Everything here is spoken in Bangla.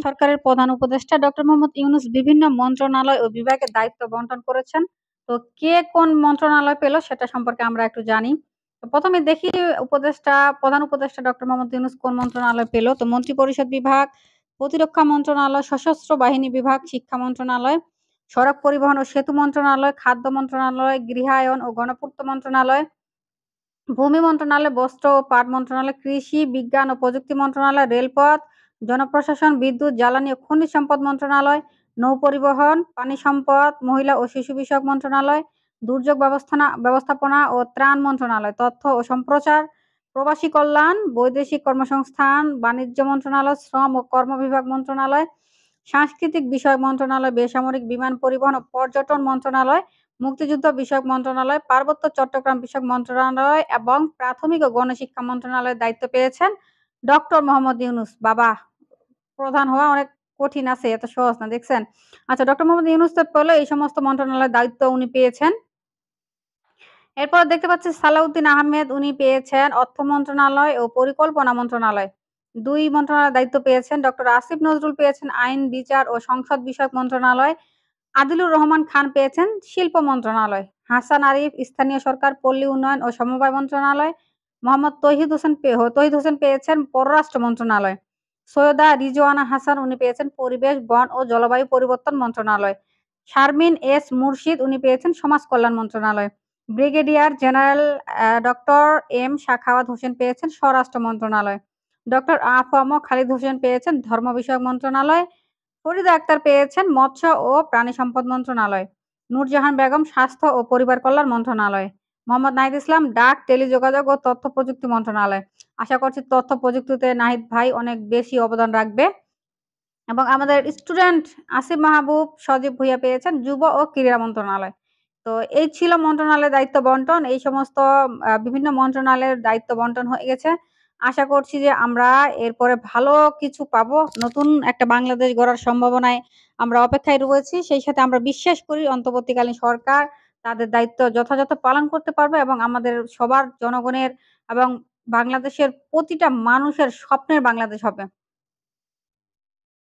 সরকারের প্রধান উপদেষ্টা ডক্টর মোহাম্মদ ইউনূস বিভিন্ন মন্ত্রণালয় ও বিভাগের দায়িত্ব বন্টন করেছেন। তো কে কোন মন্ত্রণালয় পেল সেটা সম্পর্কে আমরা একটু জানি। তো ১ম এ দেখি প্রধান উপদেষ্টা ডক্টর মোহাম্মদ ইউনূস কোন মন্ত্রণালয় পেল। তো মন্ত্রিপরিষদ বিভাগ, প্রতিরক্ষা মন্ত্রণালয়, সশস্ত্র বাহিনী বিভাগ, শিক্ষা মন্ত্রণালয়, সড়ক পরিবহন ও সেতু মন্ত্রণালয়, খাদ্য মন্ত্রণালয়, গৃহায়ন ও গণপূর্ত মন্ত্রণালয়, ভূমি মন্ত্রণালয়, বস্ত্র ও পাট মন্ত্রণালয়, কৃষি, বিজ্ঞান ও প্রযুক্তি মন্ত্রণালয়, রেলপথ, জনপ্রশাসন, বিদ্যুৎ, জ্বালানি ও খনিজ সম্পদ মন্ত্রণালয়, নৌপরিবহন, পানি সম্পদ, মহিলা ও শিশু বিষয়ক মন্ত্রণালয়, দুর্যোগ ব্যবস্থাপনা ও ত্রাণ মন্ত্রণালয়, তথ্য ও সম্প্রচার, প্রবাসী কল্যাণ, বৈদেশিক কর্মসংস্থান, বাণিজ্য মন্ত্রণালয়, শ্রম ও কর্ম বিভাগ মন্ত্রণালয়, সাংস্কৃতিক বিষয়ক মন্ত্রণালয়, বেসামরিক বিমান পরিবহন ও পর্যটন মন্ত্রণালয়, মুক্তিযুদ্ধ বিষয়ক মন্ত্রণালয়, পার্বত্য চট্টগ্রাম বিষয়ক মন্ত্রণালয় এবং প্রাথমিক ও গণশিক্ষা মন্ত্রণালয়ের দায়িত্ব পেয়েছেন ডক্টর মোহাম্মদ ইউনূস। বাবা! প্রধান হওয়া অনেক কঠিন আছে, এত সহজ না, দেখছেন? আচ্ছা, ডক্টর মোহাম্মদ ইউনূস তো পেল এই সমস্ত মন্ত্রণালয়ের দায়িত্ব উনি পেয়েছেন। এরপর দেখতে পাচ্ছি সালাউদ্দিন আহমেদ, উনি পেয়েছেন অর্থ মন্ত্রণালয় ও পরিকল্পনা মন্ত্রণালয়। ২ মন্ত্রণালয়ের দায়িত্ব পেয়েছেন। ডক্টর আসিফ নজরুল পেয়েছেন আইন, বিচার ও সংসদ বিষয়ক মন্ত্রণালয়। আদিলুর রহমান খান পেয়েছেন শিল্প মন্ত্রণালয়। হাসান আরিফ স্থানীয় সরকার, পল্লী উন্নয়ন ও সমবায় মন্ত্রণালয়। মোহাম্মদ তৌহিদ হোসেন পেয়েছেন পররাষ্ট্র মন্ত্রণালয়। সৈয়দা রিজওয়ানা হাসান, উনি পেয়েছেন পরিবেশ, বন ও জলবায়ু পরিবর্তন মন্ত্রণালয়। শারমিন এস মুর্শিদ, উনি পেয়েছেন সমাজ কল্যাণ মন্ত্রণালয়। Brigadier general doctor M Sakhawat Hossain পেয়েছেন স্বরাষ্ট্র মন্ত্রণালয়। ডক্টর আ.ফ.ম. খালিদ হোসেন পেয়েছেন ধর্ম বিষয়ক মন্ত্রণালয়। ফরিদা আক্তার পেয়েছেন মৎস্য ও প্রাণী সম্পদ মন্ত্রণালয়। নূরজাহান বেগম স্বাস্থ্য ও পরিবার কল্যাণ মন্ত্রণালয়। মোহাম্মদ নাহিদ ইসলাম ডাক, টেলিযোগাযোগ ও তথ্য প্রযুক্তি মন্ত্রণালয়। আশা করছি তথ্য প্রযুক্তিতে নাহিদ ভাই অনেক বেশি অবদান রাখবে। এবং আমাদের স্টুডেন্ট আসিফ মাহবুব সজীব ভুঁইয়া পেয়েছেন যুব ও ক্রীড়া মন্ত্রণালয়। তো এই ছিল মন্ত্রণালয়ের দায়িত্ব বন্টন। এই সমস্ত বিভিন্ন মন্ত্রণালয়ের দায়িত্ব বন্টন হয়ে গেছে। আশা করছি যে আমরা এরপরে ভালো কিছু পাবো। নতুন একটা বাংলাদেশ গড়ার সম্ভাবনায় আমরা অপেক্ষায় রয়েছি। সেই সাথে আমরা বিশ্বাস করি অন্তর্বর্তীকালীন সরকার তাদের দায়িত্ব যথাযথ পালন করতে পারবে এবং আমাদের সবার জনগণের এবং বাংলাদেশের প্রতিটা মানুষের স্বপ্নের বাংলাদেশ হবে।